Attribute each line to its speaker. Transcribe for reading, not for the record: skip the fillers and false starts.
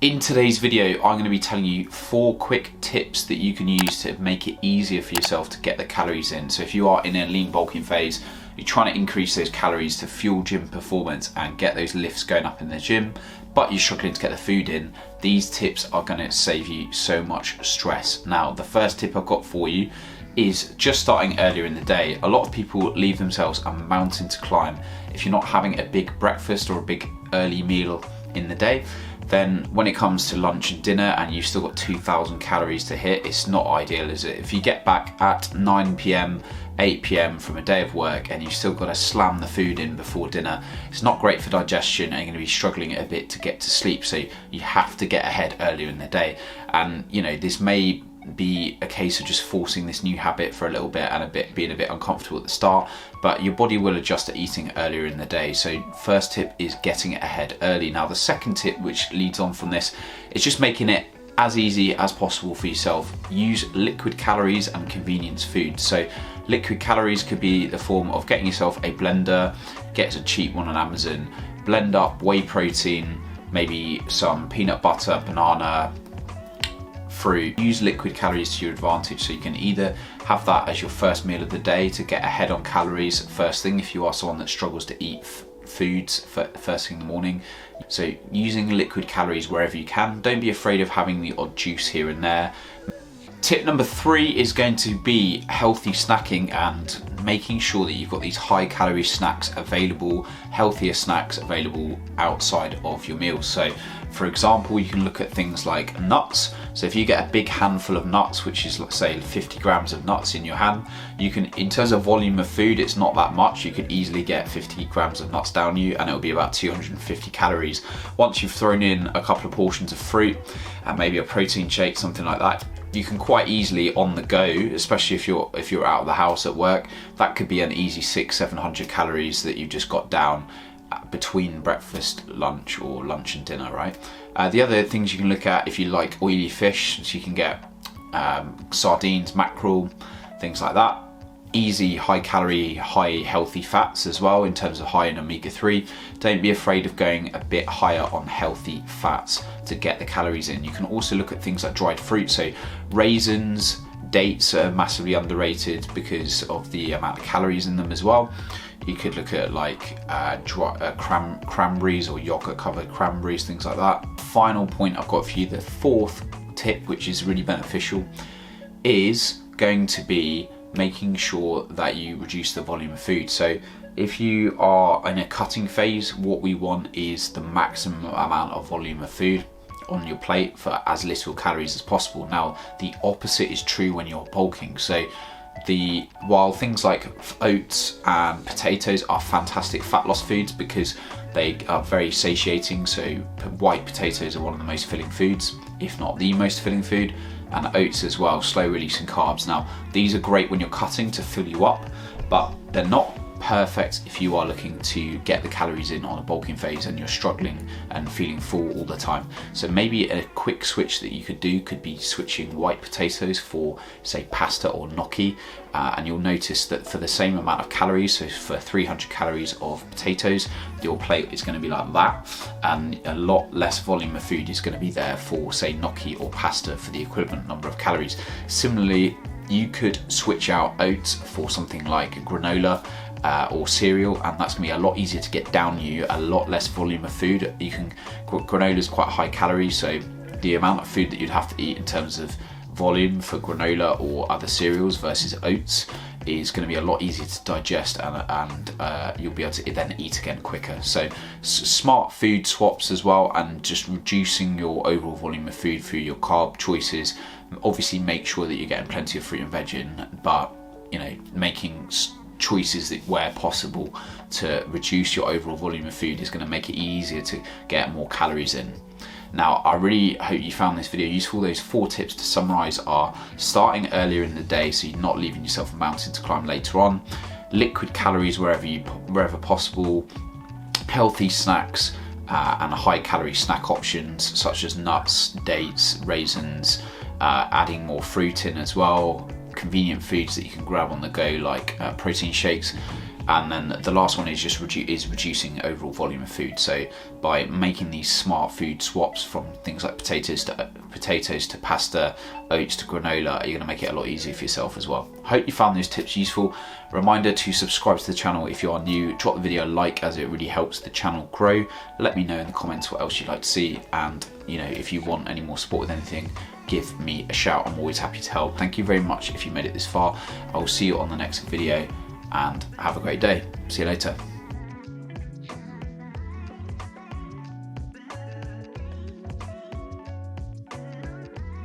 Speaker 1: In today's video, I'm going to be telling you 4 quick tips that you can use to make it easier for yourself to get the calories in. So if you are in a lean bulking phase, you're trying to increase those calories to fuel gym performance and get those lifts going up in the gym, but you're struggling to get the food in, these tips are going to save you so much stress. Now, the first tip I've got for you is just starting earlier in the day. A lot of people leave themselves a mountain to climb. If you're not having a big breakfast or a big early meal in the day, then when it comes to lunch and dinner and you've still got 2,000 calories to hit, it's not ideal, is it? If you get back at 9 p.m, 8 p.m. from a day of work and you've still got to slam the food in before dinner, it's not great for digestion and you're going to be struggling a bit to get to sleep. So you have to get ahead earlier in the day. And you know, this may be a case of just forcing this new habit for a little bit and being a bit uncomfortable at the start, but your body will adjust to eating earlier in the day. So first tip is getting it ahead early. Now the second tip, which leads on from this, is just making it as easy as possible for yourself. Use liquid calories and convenience food. So liquid calories could be the form of getting yourself a blender, get a cheap one on Amazon, blend up whey protein, maybe some peanut butter, banana, fruit. Use liquid calories to your advantage, so you can either have that as your first meal of the day to get ahead on calories first thing if you are someone that struggles to eat foods first thing in the morning. So using liquid calories wherever you can. Don't be afraid of having the odd juice here and there. Tip number 3 is going to be healthy snacking and making sure that you've got these high calorie snacks available, healthier snacks available outside of your meals. So for example, you can look at things like nuts. So if you get a big handful of nuts, which is, let's say, 50 grams of nuts in your hand, you can, in terms of volume of food, it's not that much. You could easily get 50 grams of nuts down you and it'll be about 250 calories. Once you've thrown in a couple of portions of fruit and maybe a protein shake, something like that, you can quite easily on the go, especially if you're out of the house at work, that could be an easy 600-700 calories that you've just got down between breakfast, lunch, or lunch and dinner, right? The other things you can look at, if you like oily fish, so you can get sardines, mackerel, things like that. Easy, high calorie, high healthy fats as well in terms of high in omega-3. Don't be afraid of going a bit higher on healthy fats to get the calories in. You can also look at things like dried fruit, so raisins, dates are massively underrated because of the amount of calories in them as well. You could look at like cranberries or yogurt covered cranberries, things like that. Final point I've got for you, the 4th tip, which is really beneficial, is going to be making sure that you reduce the volume of food. So if you are in a cutting phase, what we want is the maximum amount of volume of food on your plate for as little calories as possible. Now the opposite is true when you're bulking. So while things like oats and potatoes are fantastic fat loss foods because they are very satiating, so white potatoes are one of the most filling foods, if not the most filling food, and oats as well, slow releasing carbs. Now these are great when you're cutting to fill you up, but they're not perfect if you are looking to get the calories in on a bulking phase and you're struggling and feeling full all the time. So maybe a quick switch that you could do could be switching white potatoes for, say, pasta or gnocchi, and you'll notice that for the same amount of calories, so for 300 calories of potatoes, your plate is going to be like that, and a lot less volume of food is going to be there for, say, gnocchi or pasta for the equivalent number of calories. Similarly, you could switch out oats for something like granola or cereal, and that's going to be a lot easier to get down you, a lot less volume of food. Granola is quite high calorie, so the amount of food that you'd have to eat in terms of volume for granola or other cereals versus oats is going to be a lot easier to digest, and you'll be able to then eat again quicker. So smart food swaps as well, and just reducing your overall volume of food through your carb choices. Obviously make sure that you're getting plenty of fruit and veg in, but you know, making choices that where possible to reduce your overall volume of food is going to make it easier to get more calories in. Now, I really hope you found this video useful. Those 4 tips to summarize are starting earlier in the day so you're not leaving yourself a mountain to climb later on, liquid calories wherever possible, healthy snacks and high calorie snack options such as nuts, dates, raisins, adding more fruit in as well, convenient foods that you can grab on the go like protein shakes, And then the last one is just reducing overall volume of food. So by making these smart food swaps from things like potatoes to pasta, oats to granola, you're going to make it a lot easier for yourself as well. Hope you found those tips useful. Reminder to subscribe to the channel if you are new. Drop the video a like, as it really helps the channel grow. Let me know in the comments what else you'd like to see, and if you want any more support with anything, give me a shout. I'm always happy to help. Thank you very much if you made it this far. I will see you on the next video, and have a great day. See you later.